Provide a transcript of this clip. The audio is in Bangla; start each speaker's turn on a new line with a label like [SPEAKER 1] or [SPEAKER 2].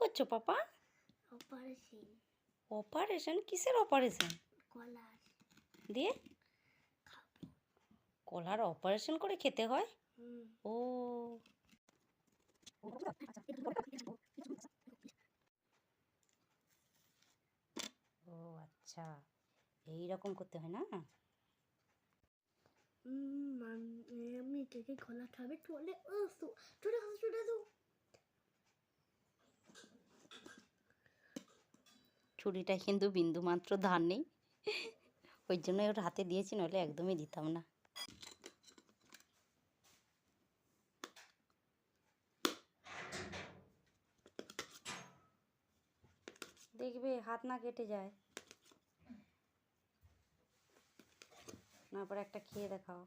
[SPEAKER 1] করছো পাপা?
[SPEAKER 2] অপারেশন।
[SPEAKER 1] অপারেশন? কিসের অপারেশন?
[SPEAKER 2] কলার।
[SPEAKER 1] দিয়ে কলার অপারেশন করে খেতে হয়? ও ও আচ্ছা, এই রকম করতে হয় না?
[SPEAKER 2] আমি থেকে খোলা খাবে চলে আসো, চলে আসো, চলে আসো।
[SPEAKER 1] ছুরিটা কিন্তু বিন্দু মাত্র ধার নেই, ওই জন্য ওর হাতে দিয়েছি, নইলে একদমই দিতাম না। দেখবে হাত না কেটে যায়। না, পরে একটা খেয়ে দেখাও।